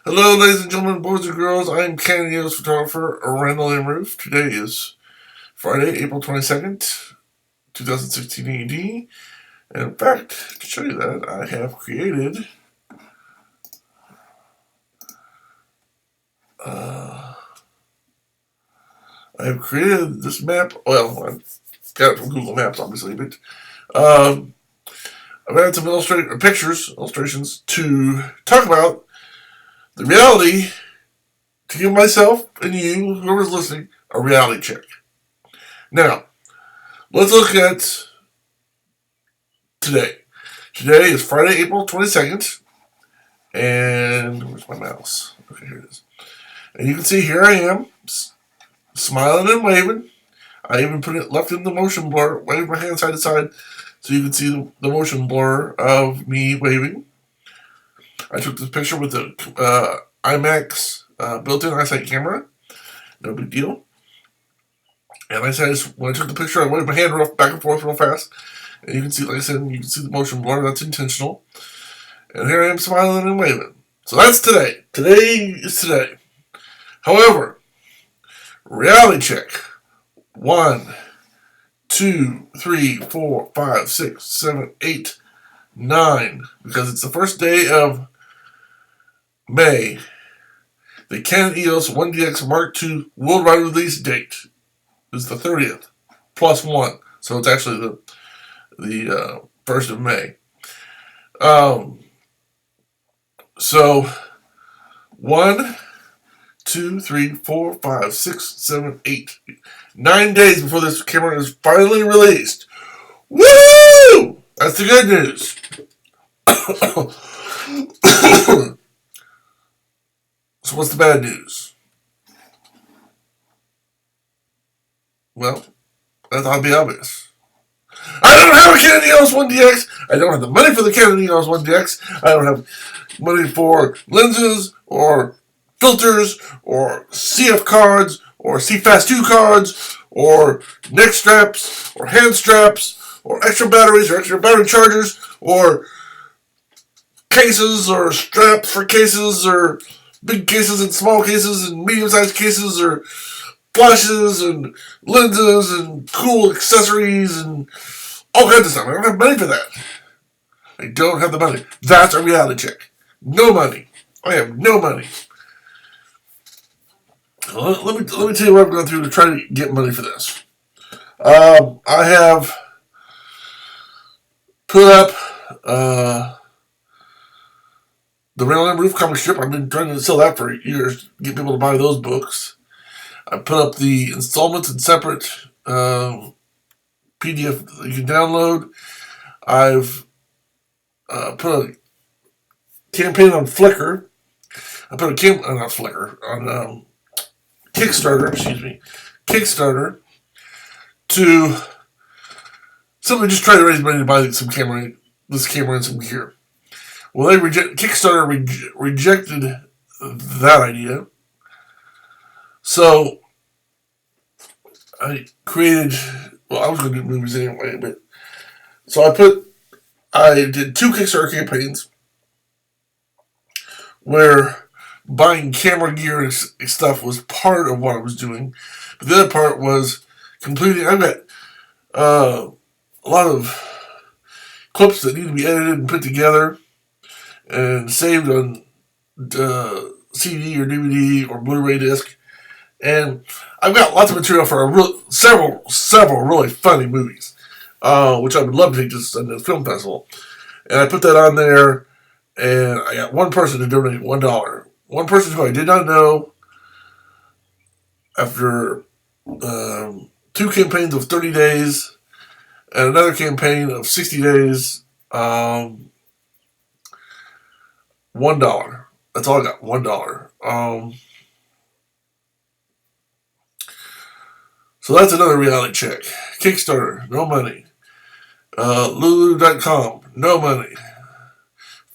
Hello, ladies and gentlemen, boys and girls. I am Canon EOS photographer RandallMRueff. Today is Friday, April 22nd, 2016 AD. And in fact, to show you that, I have created this map. Well, I got it from Google Maps, obviously, but I've added some illustrations to talk about the reality, to give myself and you, whoever's listening, a reality check. Now, let's look at today. Today is Friday, April 22nd, and where's my mouse? Okay, here it is. And you can see here I am, smiling and waving. I even put it left in the motion blur, waving my hand side to side, so you can see the motion blur of me waving. I took this picture with the IMAX built-in eyesight camera. No big deal. And like I said, when I took the picture, I waved my hand back and forth real fast. And you can see, like I said, you can see the motion blur. That's intentional. And here I am smiling and waving. So that's today. Today is today. However, reality check. 1, 2, 3, 4, 5, 6, 7, 8, 9. Because it's the first day of May. The Canon EOS-1D Mark II worldwide release date is the 30th, plus 1. So it's actually the 1st of May. So 1, 2, 3, 4, 5, 6, 7, 8, 9 days before this camera is finally released. Woo! That's the good news. So what's the bad news? Well, that ought to be obvious. I don't have a Canon EOS-1DX. I don't have the money for the Canon EOS-1DX. I don't have money for lenses or filters or CF cards or CFast 2 cards or neck straps or hand straps or extra batteries or extra battery chargers or cases or straps for cases or big cases and small cases and medium-sized cases or flashes and lenses and cool accessories and all kinds of stuff. I don't have money for that. I don't have the money. That's a reality check. No money. I have no money. Let me tell you what I've gone through to try to get money for this. I have put up the Randall M comic strip. I've been trying to sell that for years, get people to buy those books. I put up the installments in separate PDF that you can download. I've put a campaign on Flickr. I put a not Flickr, on Kickstarter to simply just try to raise money to buy this camera and some gear. Well, Kickstarter rejected that idea. So I created, I was going to do movies anyway, but so I did 2 Kickstarter campaigns where buying camera gear and stuff was part of what I was doing, but the other part was completing. I've got a lot of clips that need to be edited and put together and saved on CD or DVD or Blu-ray disc. And I've got lots of material for several really funny movies, which I would love to take to the film festival. And I put that on there, and I got one person to donate $1. One person who I did not know. After 2 campaigns of 30 days and another campaign of 60 days, $1. That's all I got, $1. So that's another reality check. Kickstarter, no money. Lulu.com, no money.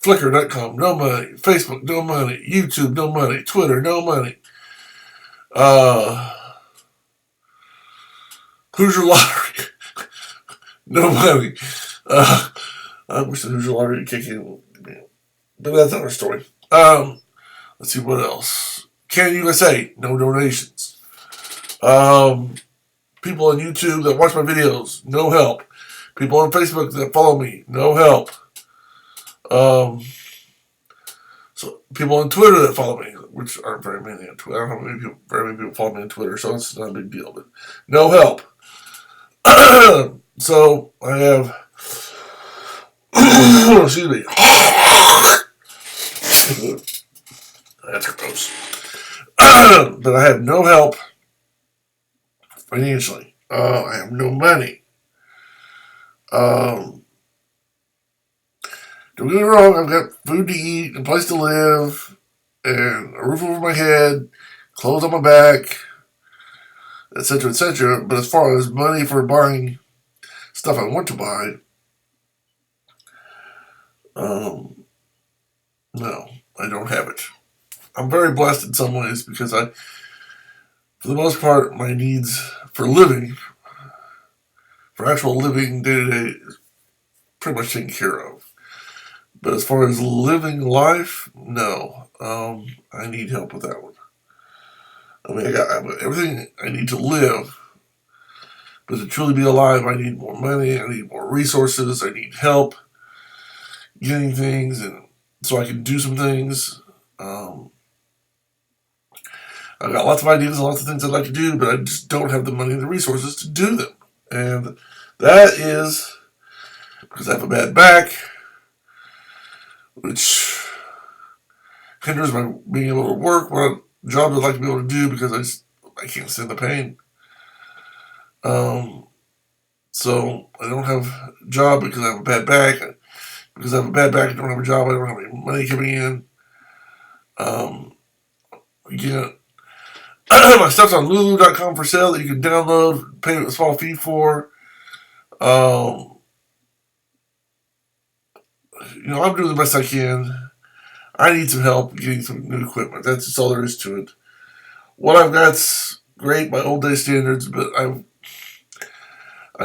Flickr.com, no money. Facebook, no money. YouTube, no money. Twitter, no money. Hoosier Lottery, no money. I wish the Hoosier Lottery would kick in, but that's another story. Let's see what else. Canon U.S.A, no donations. People on YouTube that watch my videos, no help. People on Facebook that follow me, no help. So people on Twitter that follow me, which aren't very many on Twitter. I don't know very many people follow me on Twitter, so it's not a big deal. But no help. So I have. Excuse me. That's gross. But I have no help financially. I have no money. Don't get me wrong, I've got food to eat, a place to live, and a roof over my head, clothes on my back, etc., etc. But as far as money for buying stuff I want to buy, no, I don't have it. I'm very blessed in some ways because for the most part, my needs for living, for actual living day to day, is pretty much taken care of. But as far as living life, no. I need help with that one. I mean, I got everything I need to live, but to truly be alive, I need more money, I need more resources, I need help getting things, and so I can do some things. I've got lots of ideas and lots of things I'd like to do, but I just don't have the money and the resources to do them. And that is because I have a bad back, which hinders my being able to work what jobs I'd like to be able to do because I can't stand the pain. So I don't have a job because I have a bad back. Because I have a bad back, I don't have a job. I don't have any money coming in. Again, my stuff's on Lulu.com for sale that you can download, pay a small fee for. I'm doing the best I can. I need some help getting some new equipment. That's just all there is to it. What I've got's great by old day standards, but I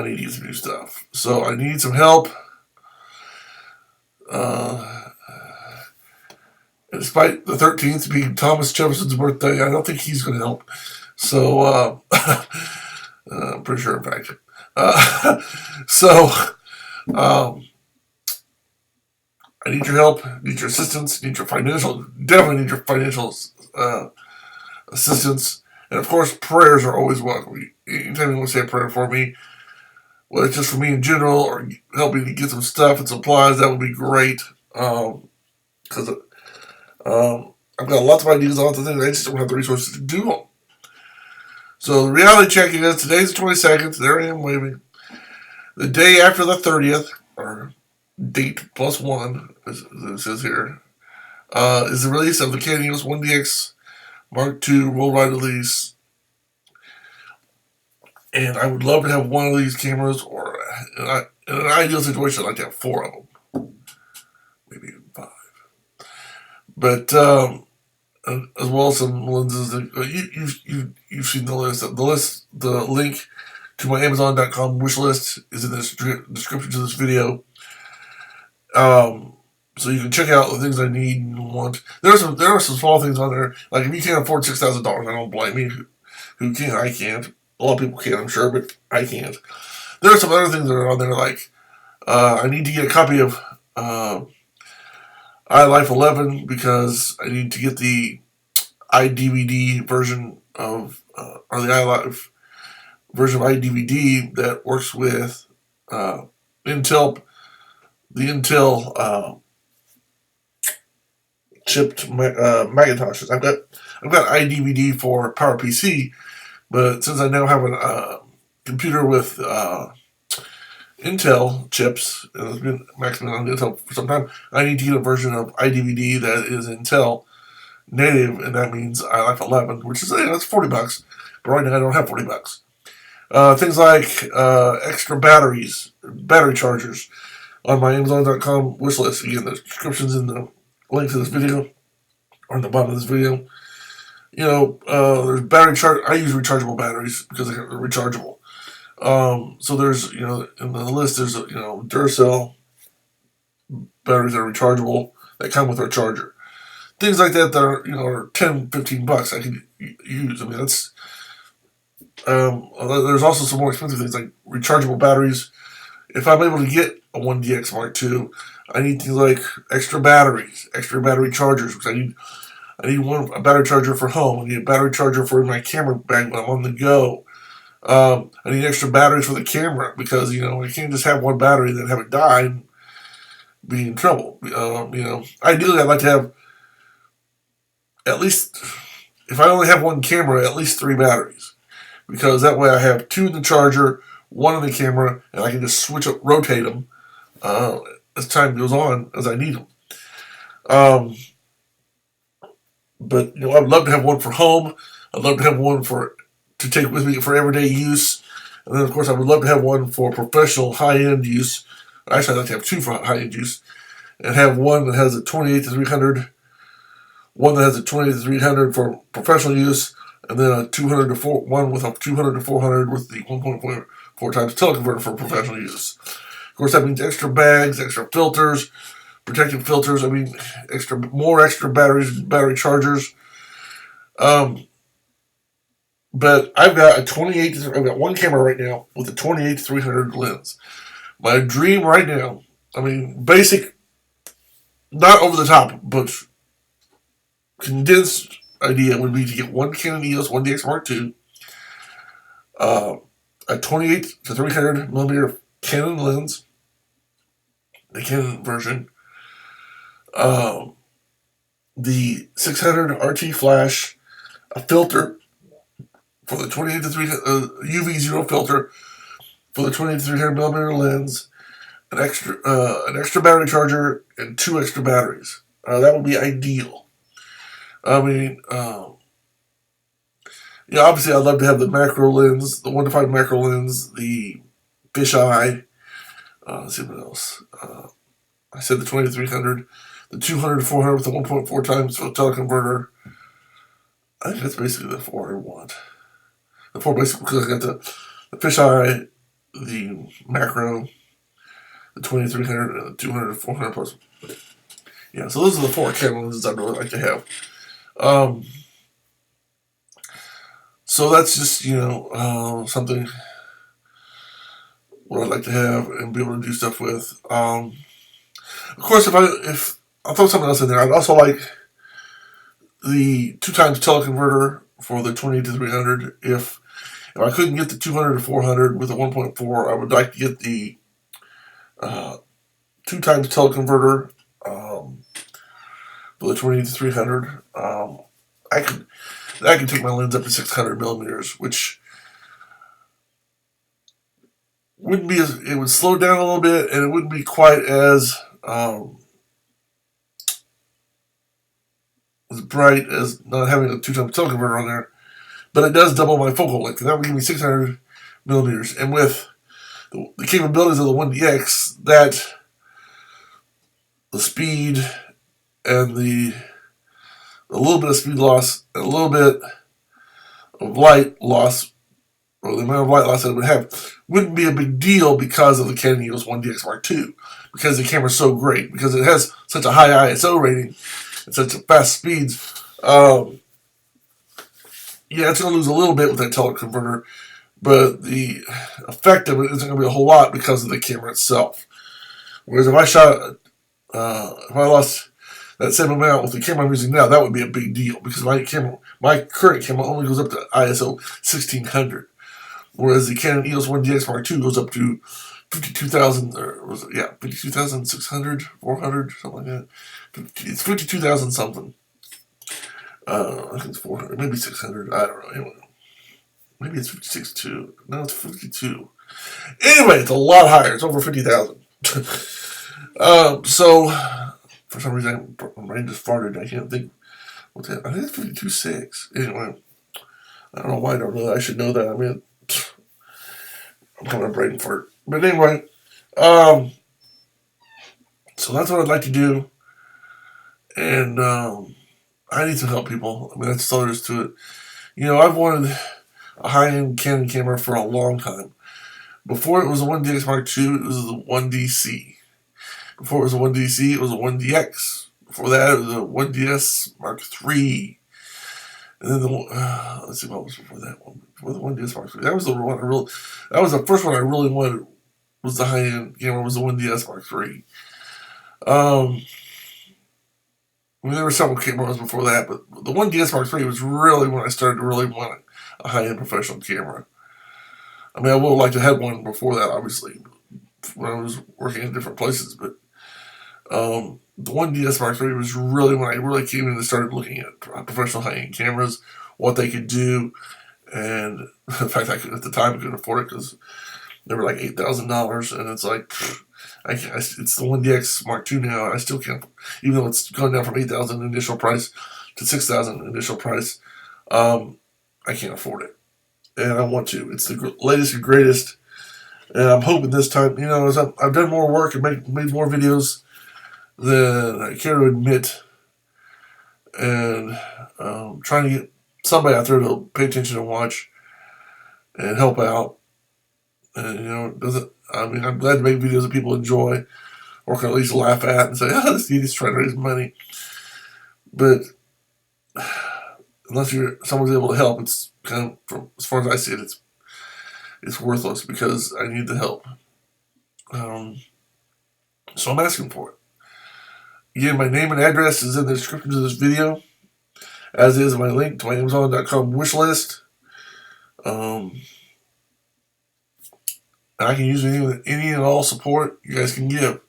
need to get some new stuff. So I need some help. Despite the 13th being Thomas Jefferson's birthday, I don't think he's going to help. So, I'm pretty sure, in fact. I need your help, need your assistance, definitely need your financial assistance. And of course, prayers are always welcome. Anytime you want to say a prayer for me, whether it's just for me in general or help me to get some stuff and supplies, that would be great. Because I've got lots of ideas on lots of things. I just don't have the resources to do them. So the reality check is today's the 22nd. There I am waving. The day after the 30th, or date plus one, as it says here, is the release of the Canon EOS-1D Mark II worldwide release. And I would love to have one of these cameras, or in an ideal situation, I'd like to have four of them. Maybe even five. But as well as some lenses. You've seen the list. The link to my Amazon.com wish list is in the description to this video. So you can check out the things I need and want. There are some small things on there. Like if you can't afford $6,000, I don't blame you. Who can? I can't. A lot of people can, I'm sure, but I can't. There are some other things that are on there, like I need to get a copy of iLife 11 because I need to get the iDVD version of, or the iLife version of iDVD that works with Intel, the Intel chipped Macintoshes. I've got iDVD for PowerPC, but since I now have a computer with Intel chips, and it's been maximum on Intel for some time, I need to get a version of iDVD that is Intel native, and that means iLife 11, which is that's $40. But right now I don't have $40. Things like extra battery chargers on my Amazon.com wish list. Again, the description's in the link to this video, or in the bottom of this video. There's battery charge. I use rechargeable batteries because they're rechargeable. So there's, in the list, there's, D.S.L.R. batteries that are rechargeable that come with our charger. things like that that are, are $10, $15 I can use. I mean, that's there's also some more expensive things like rechargeable batteries. If I'm able to get a 1DX Mark II, I need things like extra batteries, extra battery chargers, because I need a battery charger for home. I need a battery charger for my camera bag when I'm on the go. I need extra batteries for the camera because, I can't just have one battery and then have it die and be in trouble. Ideally I'd like to have at least, if I only have one camera, at least 3 batteries. Because that way I have 2 in the charger, 1 in the camera, and I can just rotate them as time goes on as I need them. But I'd love to have one for home. I'd love to have one to take with me for everyday use, and then of course I would love to have one for professional high-end use. Actually, I'd like to have 2 for high-end use, and have one that has a 28-300, one that has a 28-300 for professional use, and then one with a 200-400 with the 1.4 times teleconverter for professional use. Of course, that means extra bags, extra filters, protective filters. I mean, more extra battery chargers. But I've got one camera right now with a 28-300 lens. My dream right now, I mean, basic, not over the top, but condensed idea would be to get one Canon EOS-1D Mark II, a 28-300 millimeter Canon lens, the Canon version, the 600 RT flash, a filter for the 28-300 UV0 filter for the 28-300 millimeter lens, an extra battery charger, and 2 extra batteries. That would be ideal. I mean, obviously I'd love to have the macro lens, the 1:5 macro lens, the fisheye. Let's see what else. I said the 28-300, the 200-400 with the 1.4 times for the teleconverter. I think that's basically the 4 I want. The 4 basically because I got the fisheye, the macro, the 28-300, and the 200-400 plus. Yeah, so those are the 4 Canon lenses I'd really like to have. So that's just, something what I'd like to have and be able to do stuff with. Of course, if I'll throw something else in there, I'd also like the 2 times teleconverter for the 28-300. If I couldn't get the 200-400 with the 1.4, I would like to get the 2 times teleconverter for the 28-300. I can take my lens up to 600 millimeters, which wouldn't be it would slow down a little bit, and it wouldn't be quite as bright as not having a 2 times teleconverter on there. But it does double my focal length, and that would give me 600 millimeters. And with the capabilities of the 1DX, the speed and a little bit of speed loss and a little bit of light loss, or the amount of light loss that it would have, wouldn't be a big deal because of the Canon EOS-1D Mark II, because the camera's so great, because it has such a high ISO rating and such fast speeds. Yeah, it's going to lose a little bit with that teleconverter, but the effect of it isn't going to be a whole lot because of the camera itself. Whereas if I lost that same amount with the camera I'm using now, that would be a big deal, because my current camera only goes up to ISO 1600, whereas the Canon EOS-1D Mark II goes up to 52,000, or 52,600, 400, something like that. It's 52,000 something. I think it's 400, maybe 600. I don't know. Anyway, maybe it's 56.2. No, it's 52. Anyway, it's a lot higher. It's over 50,000. So for some reason, my brain just farted. I can't think. What's that? I think it's 52.6. Anyway, I don't know why I don't know that. I should know that. I mean, I'm kind of a brain fart. But anyway, so that's what I'd like to do, and I need some help, people. I mean, that's all there is to it. I've wanted a high-end Canon camera for a long time. Before it was a 1DX Mark II, it was the 1DC. Before it was a 1DC, it was a 1DX. Before that, it was the 1DS Mark III. And then let's see what was before that one. Before the 1DS Mark III, that was the one I really. That was the first one I really wanted. Was the high end camera? Was the 1DS Mark III. I mean, there were several cameras before that, but the 1DS Mark III was really when I started to really want a high end professional camera. I mean, I would have liked to have one before that, obviously, when I was working in different places. But the 1DS Mark III was really when I really came in and started looking at professional high end cameras, what they could do, and the fact I could at the time I couldn't afford it because they were like $8,000, and it's like it's the 1DX Mark II now, and I still can't, even though it's gone down from $8,000 initial price to $6,000 initial price. I can't afford it, and I want to. It's the latest and greatest, and I'm hoping this time, as I've done more work and made more videos than I care to admit, and trying to get somebody out there to pay attention and watch and help out. And I'm glad to make videos that people enjoy or can at least laugh at and say, "Oh, this idiot's trying to raise money." But unless someone's able to help, it's kind of, as far as I see it, it's worthless because I need the help. So I'm asking for it. Again, my name and address is in the description of this video, as is my link to my Amazon.com wish list. I can use any and all support you guys can give.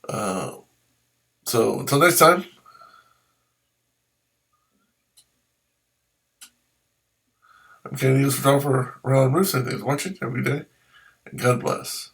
So until next time, I'm Canadian photographer RandallMRueff. Thanks for watching. Have a good day, and God bless.